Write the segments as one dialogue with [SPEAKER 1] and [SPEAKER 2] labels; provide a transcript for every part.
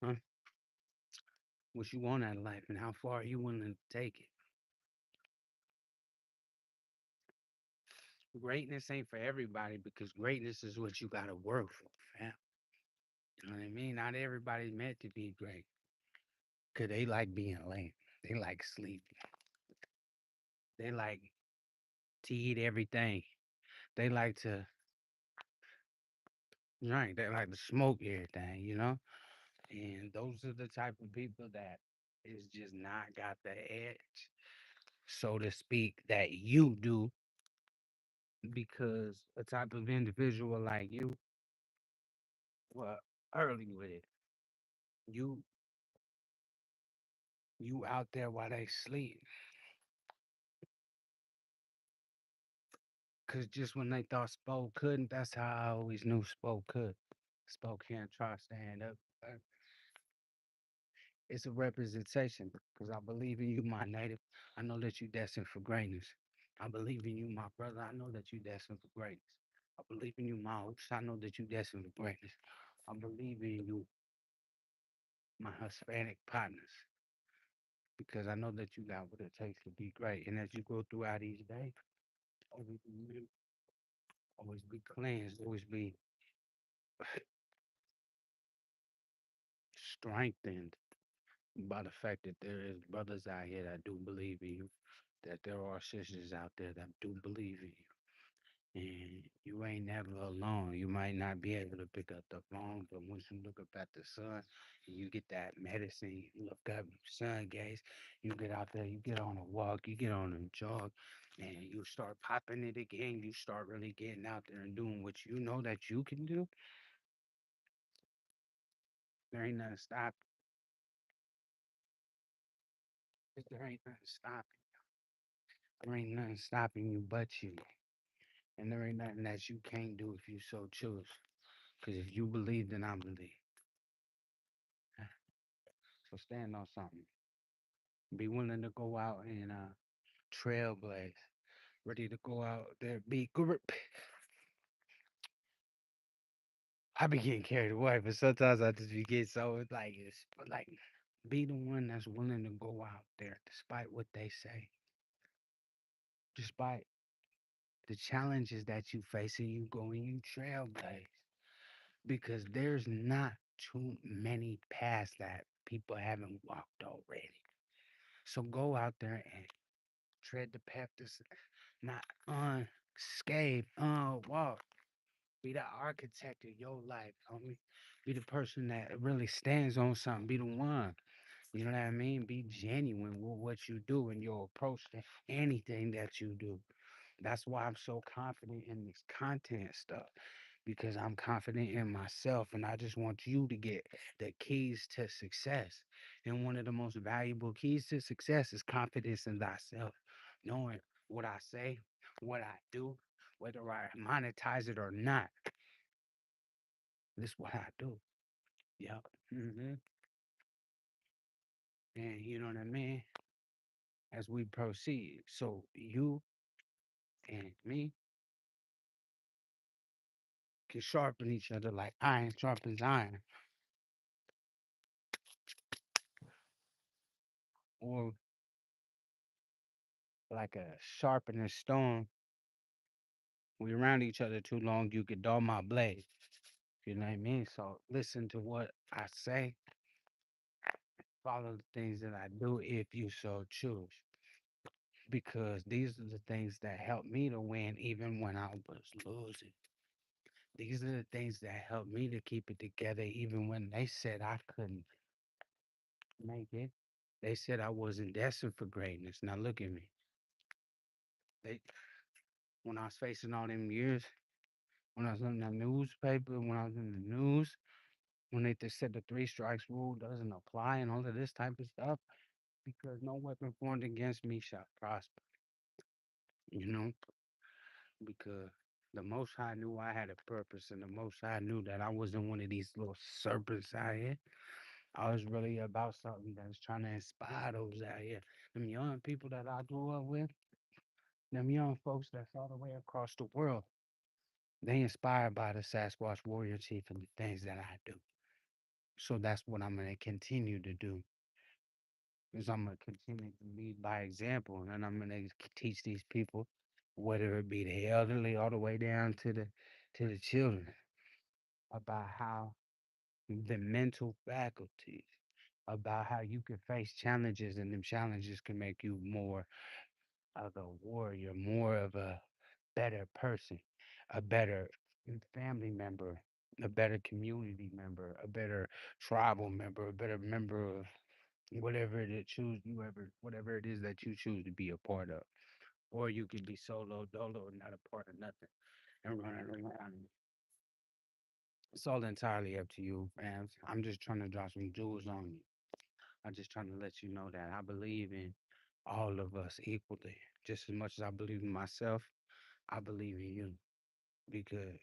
[SPEAKER 1] Huh? What you want out of life and how far are you willing to take it? Greatness ain't for everybody because greatness is what you gotta work for, fam. You know what I mean? Not everybody's meant to be great. Cause they like being lame. They like sleeping. They like to eat everything. They like to drink. They like to smoke everything, you know? And those are the type of people that is just not got the edge, so to speak, that you do because a type of individual like you were early with it. You you out there while they sleep. Cause just when they thought Spo couldn't, that's how I always knew Spo could. Spo can't try to stand up. It's a representation because I believe in you, my native. I know that you destined for greatness. I believe in you, my brother. I know that you destined for greatness. I believe in you, my hopes. I know that you destined for greatness. I believe in you, my Hispanic partners, because I know that you got what it takes to be great. And as you go throughout each day, always be, always be cleansed, always be strengthened by the fact that there is brothers out here that do believe in you, that there are sisters out there that do believe in you. And you ain't never alone. You might not be able to pick up the phone, but once you look up at the sun and you get that medicine, you look up, sun gaze, you get out there, you get on a walk, you get on a jog, and you start popping it again. You start really getting out there and doing what you know that you can do. There ain't nothing stopping. There ain't nothing stopping. There ain't nothing stopping you but you. And there ain't nothing that you can't do if you so choose. Because if you believe, then I believe. So stand on something. Be willing to go out and trailblaze. Ready to go out there, be grip. I be getting carried away, but sometimes I just be getting so like it's but like be the one that's willing to go out there despite what they say, despite the challenges that you face and you go and you trailblaze. Because there's not too many paths that people haven't walked already. So go out there and tread the path that's not unscathed, unwalked. Be the architect of your life, homie. Be the person that really stands on something. Be the one. You know what I mean? Be genuine with what you do and your approach to anything that you do. That's why I'm so confident in this content stuff because I'm confident in myself and I just want you to get the keys to success. And one of the most valuable keys to success is confidence in thyself, knowing what I say, what I do, whether I monetize it or not. This is what I do. Yep. And you know what I mean? As we proceed. So you and me can sharpen each other like iron sharpens iron, or like a sharpening stone. We around each other too long, you could dull my blade. You know what I mean? So listen to what I say, follow the things that I do if you so choose. Because these are the things that helped me to win even when I was losing. These are the things that helped me to keep it together even when they said I couldn't make it. They said I wasn't destined for greatness. Now look at me. They when I was facing all them years, when I was in the newspaper, when I was in the news, when they just said the three strikes rule doesn't apply and all of this type of stuff, because no weapon formed against me shall prosper. You know, because the Most High knew I had a purpose, and the Most High knew that I wasn't one of these little serpents out here. I was really about something that's trying to inspire those out here. Them young people that I grew up with, them young folks that's all the way across the world, they inspired by the Sasquatch warrior chief and the things that I do. So that's what I'm gonna continue to do. Is I'm gonna continue to lead by example, and I'm gonna teach these people, whether it be the elderly all the way down to the children, about how the mental faculties, about how you can face challenges, and them challenges can make you more of a warrior, more of a better person, a better family member, a better community member, a better tribal member, a better member of whatever it is choose you ever whatever it is that you choose to be a part of. Or you could be solo dolo and not a part of nothing and running around. It's all entirely up to you, fans. I'm just trying to drop some jewels on you. I'm just trying to let you know that I believe in all of us equally. Just as much as I believe in myself, I believe in you because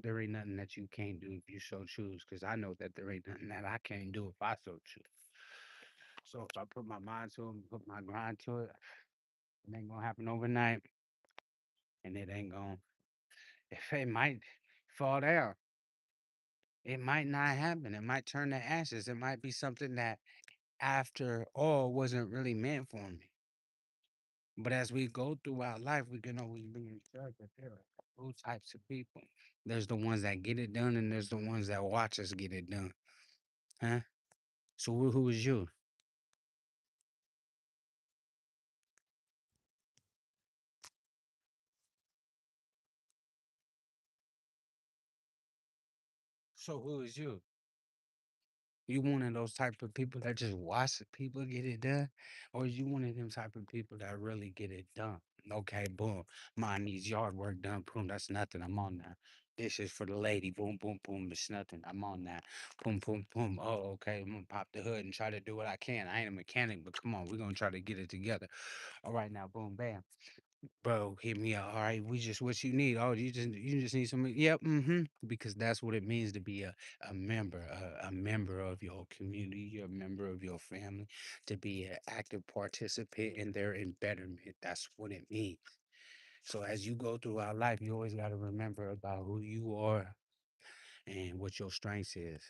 [SPEAKER 1] there ain't nothing that you can't do if you so choose. Because I know that there ain't nothing that I can't do if I so choose. So if I put my mind to it, put my grind to it, it ain't gonna happen overnight, and it ain't gonna. If it might fall down, it might not happen. It might turn to ashes. It might be something that, after all, wasn't really meant for me. But as we go throughout life, we can always be encouraged that there are two types of people. There's the ones that get it done, and there's the ones that watch us get it done. Huh? So who is you? So who is you? You one of those type of people that just watch people get it done, or is you one of them type of people that really get it done? Okay, boom. Mine needs yard work done. Boom, that's nothing. I'm on that. This is for the lady. Boom, boom, boom. It's nothing. I'm on that. Boom, boom, boom. Oh, okay. I'm gonna pop the hood and try to do what I can. I ain't a mechanic, but come on, we're gonna try to get it together. All right, now, boom, bam. Bro, hit me up. All right, we just what you need. Oh, you just need some. Yep, mm-hmm. Because that's what it means to be a member, a member of your community, you're a member of your family, to be an active participant in their embetterment. That's what it means. So as you go through our life, you always got to remember about who you are and what your strengths is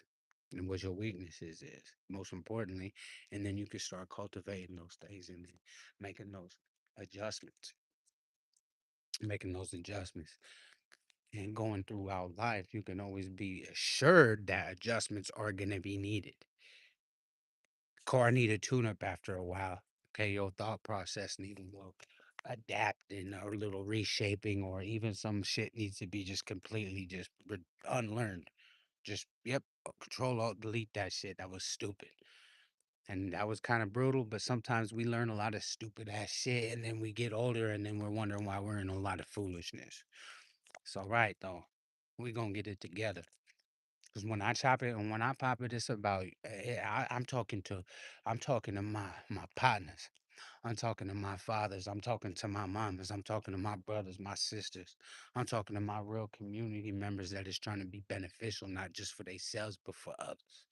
[SPEAKER 1] and what your weaknesses is, most importantly. And then you can start cultivating those things and then making those adjustments, making those adjustments. And going throughout life, you can always be assured that adjustments are going to be needed. Car need a tune-up after a while. Okay, your thought process need a little adapting or a little reshaping, or even some shit needs to be just completely just unlearned. Just yep, control alt delete that shit. That was stupid. And that was kind of brutal, but sometimes we learn a lot of stupid ass shit and then we get older and then we're wondering why we're in a lot of foolishness. It's all right though. We gonna get it together. Cause when I chop it and when I pop it, it's about I'm talking to my partners. I'm talking to my fathers. I'm talking to my mamas. I'm talking to my brothers, my sisters. I'm talking to my real community members that is trying to be beneficial, not just for themselves, but for others.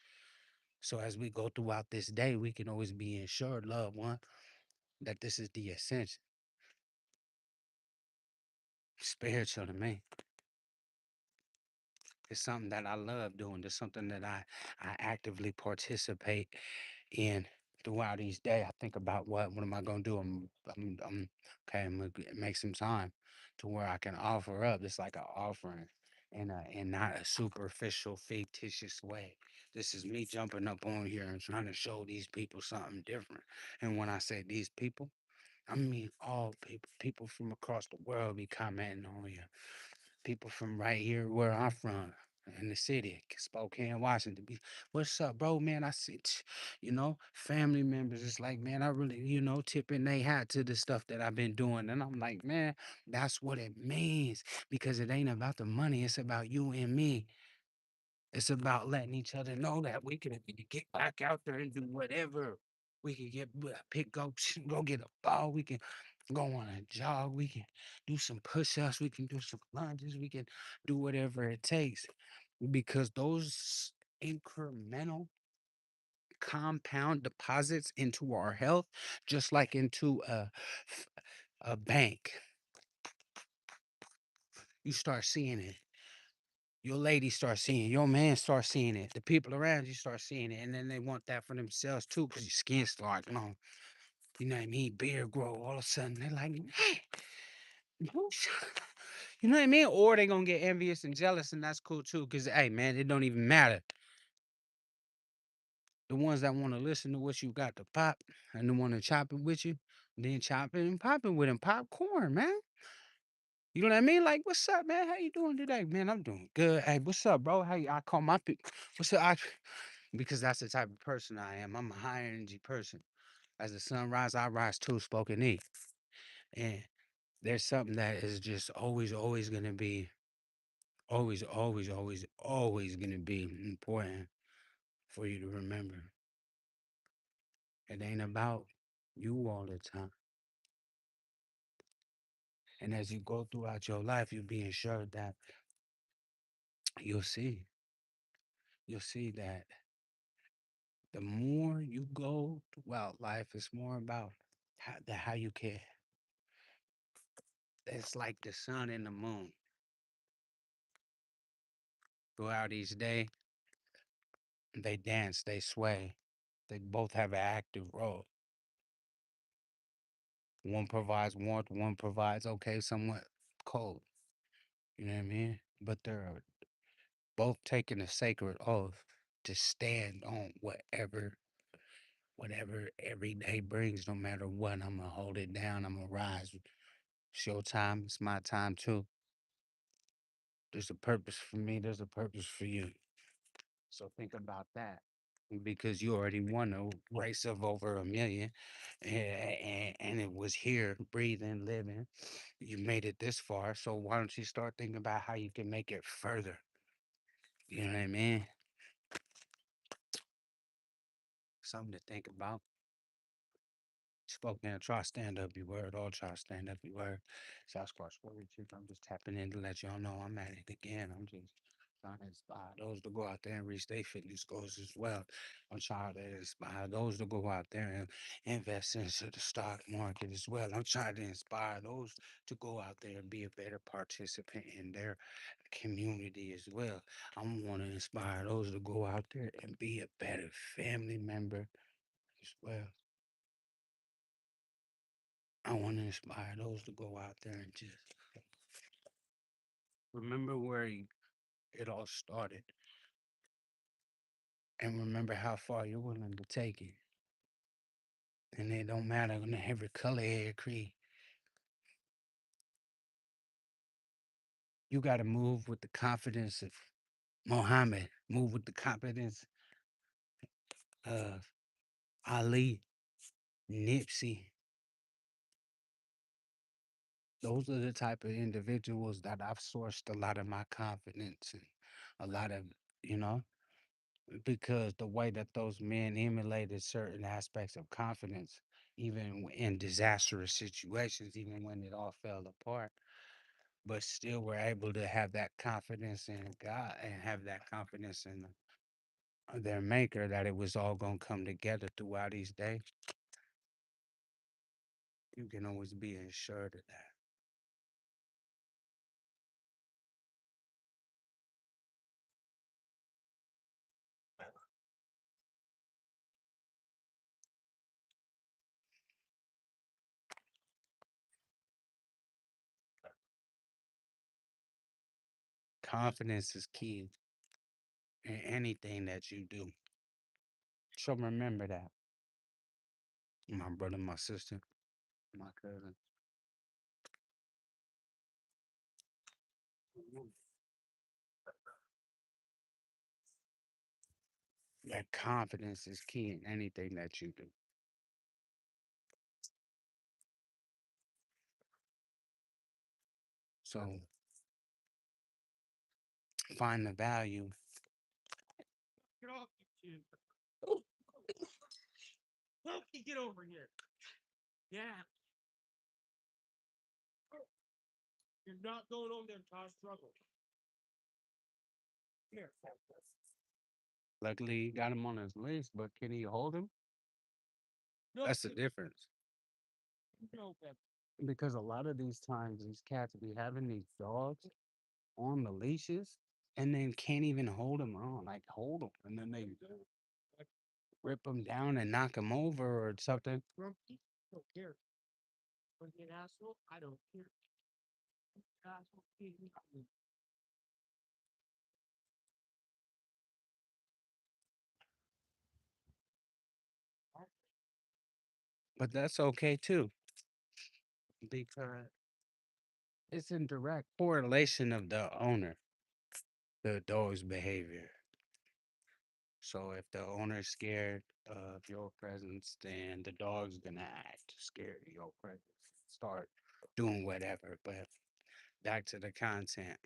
[SPEAKER 1] So as we go throughout this day, we can always be ensured, loved one, that this is the essential spiritual to me. It's something that I love doing. It's something that I actively participate in throughout each day. I think about what am I gonna do? I'm okay. I'm gonna make some time to where I can offer up. It's like an offering in not a superficial, fictitious way. This is me jumping up on here and trying to show these people something different. And when I say these people, I mean all people. People from across the world be commenting on you. People from right here where I'm from in the city, Spokane, Washington. What's up, bro? Man, I see, family members. It's like, man, I really, tipping they hat to the stuff that I've been doing. And I'm like, man, that's what it means because it ain't about the money. It's about you and me. It's about letting each other know that we can get back out there and do whatever. We can go get a ball. We can go on a jog. We can do some push-ups. We can do some lunges. We can do whatever it takes because those incremental compound deposits into our health, just like into a bank, you start seeing it. Your lady starts seeing, your man starts seeing it, the people around you start seeing it, and then they want that for themselves too, because your skin start glowing. You know what I mean? Beard grow. All of a sudden, they're like, hey, you know what I mean? Or they gonna get envious and jealous, and that's cool too. Cause hey, man, it don't even matter. The ones that want to listen to what you got to pop, and the one to chop it with you, then chop it and pop it with them popcorn, man. You know what I mean? Like, what's up, man? How you doing today, man? I'm doing good. Hey, what's up, bro? How you, I call my people? What's up? Because that's the type of person I am. I'm a high energy person. As the sun rises, I rise too. Spoken E. And there's something that is just always gonna be always gonna be important for you to remember. It ain't about you all the time. And as you go throughout your life, you'll be ensured that you'll see, you'll see that the more you go throughout life, it's more about how you can. It's like the sun and the moon throughout each day. They dance, they sway. They both have an active role. One provides warmth, one provides okay, somewhat cold. You know what I mean? But they're both taking a sacred oath to stand on whatever every day brings, no matter what. I'm gonna hold it down. I'm gonna rise. It's your time. It's my time too. There's a purpose for me. There's a purpose for you. So think about that. Because you already won a race of over a million, and it was here, breathing, living. You made it this far. So why don't you start thinking about how you can make it further? You know what I mean? Something to think about. Spoke now, try stand up your word. All try stand up your word. Sasquatch Warrior Chief. I'm just tapping in to let y'all know I'm at it again. I'm just trying to inspire those to go out there and reach their fitness goals as well. I'm trying to inspire those to go out there and invest into the stock market as well. I'm trying to inspire those to go out there and be a better participant in their community as well. I want to inspire those to go out there and be a better family member as well. I want to inspire those to go out there and just remember where it all started and remember how far you're willing to take it. And it don't matter on every color, every creed. You got to move with the confidence of Muhammad, move with the confidence of Ali, Nipsey. Those are the type of individuals that I've sourced a lot of my confidence and a lot of, you know, because the way that those men emulated certain aspects of confidence, even in disastrous situations, even when it all fell apart, but still were able to have that confidence in God and have that confidence in their maker that it was all going to come together throughout each day. You can always be assured of that. Confidence is key in anything that you do. So remember that. My brother, my sister, my cousin. That confidence is key in anything that you do. So find the value. Get off you two. Oh, Loki, get over here. Yeah, you're not going over there and cause trouble. Here. Luckily, he got him on his leash, but can he hold him? No, that's the difference. No, because a lot of these times, these cats be having these dogs on the leashes, and then can't even hold them on, like hold them, and then they rip them down and knock them over or something. But that's okay too, because it's in direct correlation of the owner, the dog's behavior. So if the owner's scared of your presence, then the dog's gonna act scared of your presence, start doing whatever. But back to the content.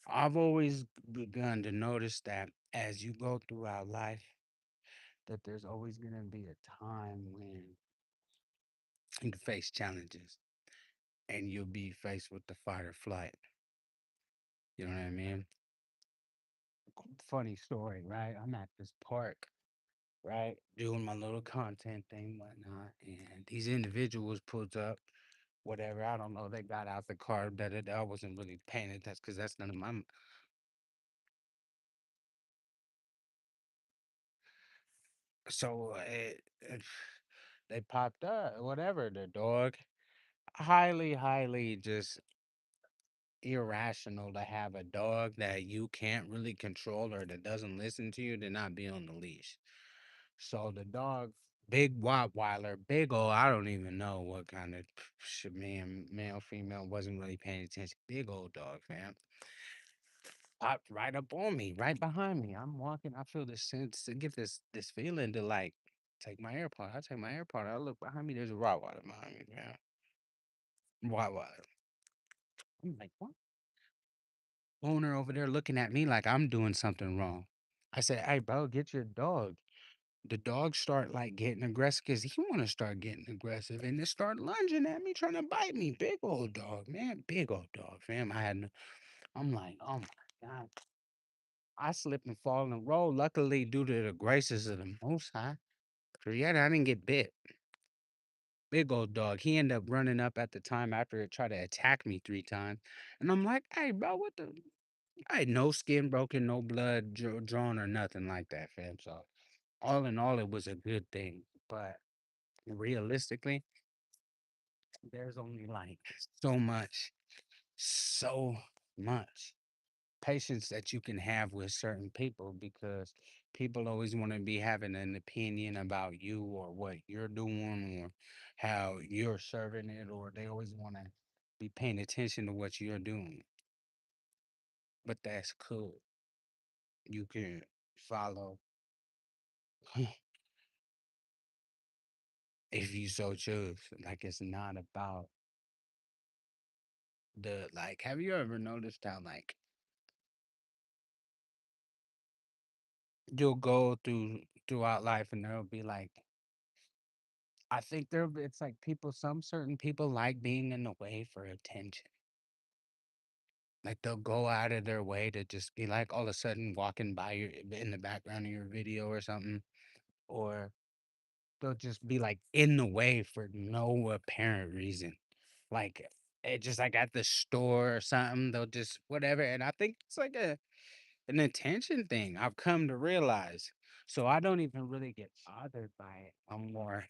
[SPEAKER 1] I've always begun to notice that as you go throughout life, that there's always gonna be a time when you face challenges and you'll be faced with the fight or flight. You know what I mean? Funny story, right? I'm at this park, right, doing my little content thing, whatnot, and these individuals pulled up, whatever. I don't know. They got out the car. That I wasn't really paying attention because that's none of my. So they popped up, whatever. The dog, highly, highly just irrational to have a dog that you can't really control or that doesn't listen to you to not be on the leash. So the dog, big Rottweiler, big old, I don't even know what kind of shit, man, male, female, wasn't really paying attention. Big old dog, fam. Popped right up on me, right behind me. I'm walking. I feel this sense to get this feeling to like take my AirPod. I take my AirPod. I look behind me. There's a Rottweiler behind me, man. Rottweiler. I'm like, what? Owner over there looking at me like I'm doing something wrong. I said, "Hey, bro, get your dog." The dog start like getting aggressive because he want to start getting aggressive and it start lunging at me, trying to bite me. Big old dog, man, big old dog, fam. I'm like, oh my god, I slip and fall and roll. Luckily, due to the graces of the Most High, creator, I didn't get bit. Big old dog. He ended up running up at the time after it tried to attack me 3 times, and I'm like, hey, bro, what the? I had no skin broken, no blood drawn or nothing like that, fam. So all in all, it was a good thing, but realistically, there's only like so much patience that you can have with certain people because people always want to be having an opinion about you or what you're doing or how you're serving it, or they always want to be paying attention to what you're doing. But that's cool. You can follow if you so choose. Like, it's not about the like, have you ever noticed how like you'll go throughout life and there'll be like, I think it's like people, some certain people like being in the way for attention. Like they'll go out of their way to just be like all of a sudden walking by your in the background of your video or something, or they'll just be like in the way for no apparent reason. Like it just like at the store or something, they'll just whatever. And I think it's like an attention thing. I've come to realize. So I don't even really get bothered by it. I'm more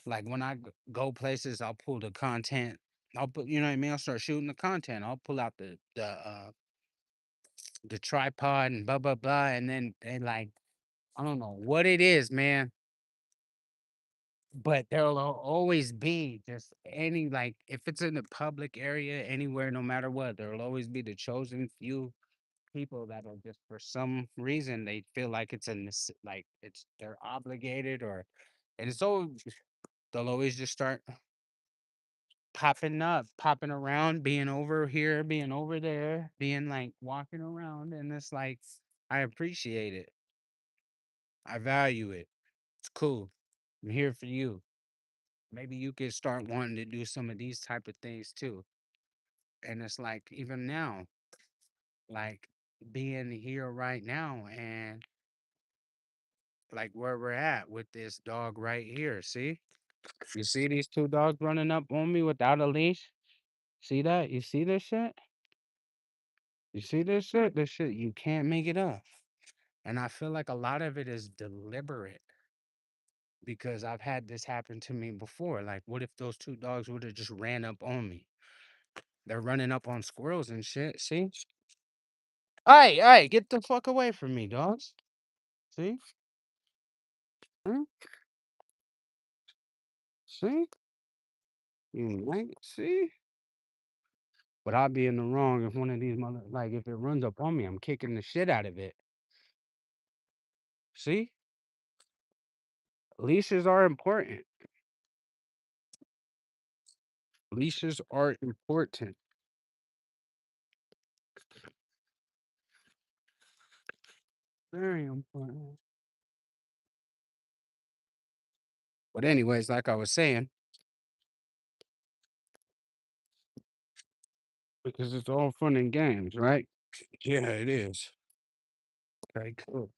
[SPEAKER 1] like when I go places, I'll pull the content. I'll put, you know what I mean? I'll start shooting the content. I'll pull out the tripod and blah blah blah, and then they like, I don't know what it is, man, but there'll always be just any like if it's in a public area anywhere, no matter what, there'll always be the chosen few people that'll just for some reason they feel like it's like it's they're obligated or and it's so they'll always just start popping up, popping around, being over here, being over there, being like walking around, and it's like I appreciate it. I value it. It's cool. I'm here for you. Maybe you could start wanting to do some of these type of things too. And it's like even now, like being here right now and like where we're at with this dog right here. See? You see these two dogs running up on me without a leash? See that? You see this shit? You see this shit? This shit, you can't make it up. And I feel like a lot of it is deliberate because I've had this happen to me before. Like, what if those two dogs would have just ran up on me? They're running up on squirrels and shit. See? Hey, get the fuck away from me, dogs. See? Hmm? See? You right? See? But I'll be in the wrong if one of these like if it runs up on me, I'm kicking the shit out of it. See? Leashes are important. Leashes are important. Very important. But anyways, like I was saying, because it's all fun and games, right? Yeah, it is. Okay, cool.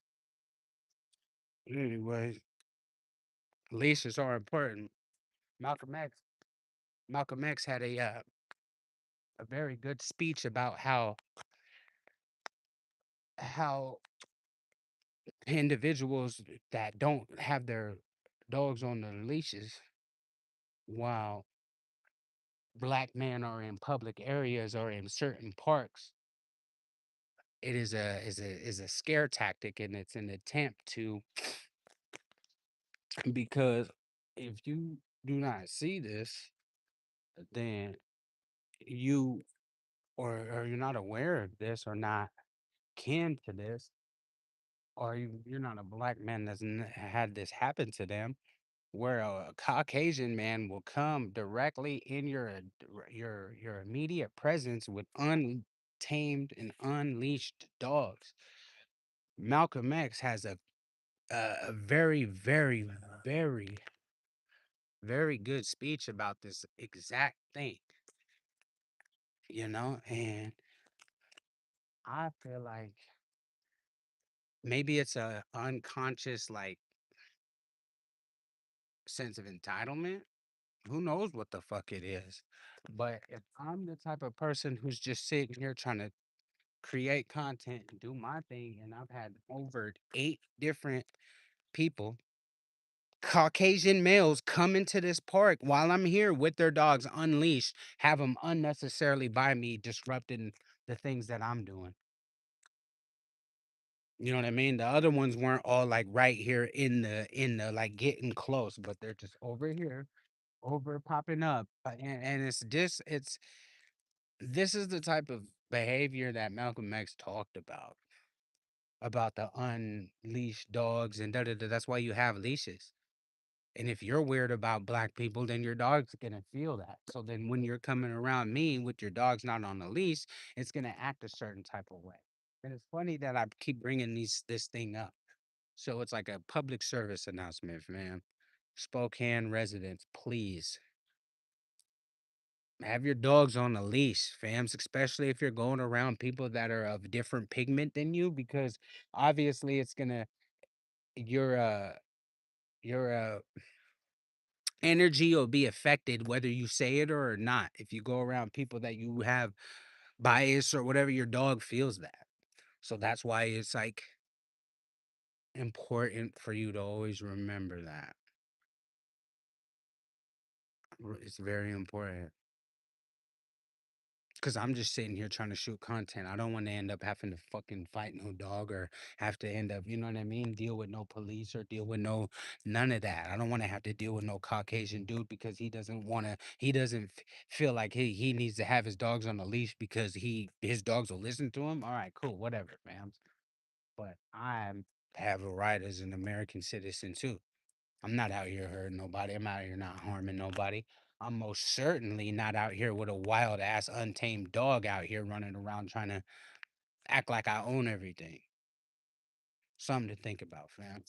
[SPEAKER 1] Anyways, leashes are important. Malcolm X, Malcolm X had a very good speech about how individuals that don't have their dogs on their leashes while black men are in public areas or in certain parks, it is a scare tactic and it's an attempt to because if you do not see this, then you or you're not aware of this or not kin to this, or you're not a black man that's had this happen to them, where a Caucasian man will come directly in your immediate presence with untamed and unleashed dogs. Malcolm X has a very, very, very, very good speech about this exact thing, and I feel like maybe it's a unconscious like sense of entitlement. Who knows what the fuck it is? But if I'm the type of person who's just sitting here trying to create content and do my thing, and I've had over 8 different people, Caucasian males, come into this park while I'm here with their dogs unleashed, have them unnecessarily by me, disrupting the things that I'm doing. You know what I mean? The other ones weren't all like right here in the like getting close, but they're just over here, over popping up, and this is the type of behavior that Malcolm X talked about the unleashed dogs and da da da. That's why you have leashes. And if you're weird about black people, then your dog's gonna feel that. So then when you're coming around me with your dog's not on a leash, it's gonna act a certain type of way. And it's funny that I keep bringing this thing up. So it's like a public service announcement, man. Spokane residents, please have your dogs on a leash, fams, especially if you're going around people that are of different pigment than you, because obviously it's gonna your your energy will be affected whether you say it or not. If you go around people that you have bias or whatever, your dog feels that. So that's why it's like important for you to always remember that. It's very important. Cause I'm just sitting here trying to shoot content. I don't want to end up having to fucking fight no dog or have to end up, you know what I mean? Deal with no police or deal with none of that. I don't want to have to deal with no Caucasian dude because he doesn't feel like he needs to have his dogs on a leash because his dogs will listen to him. All right, cool, whatever, fam. But I have a right as an American citizen too. I'm not out here hurting nobody. I'm out here not harming nobody. I'm most certainly not out here with a wild ass untamed dog out here running around trying to act like I own everything. Something to think about, fam.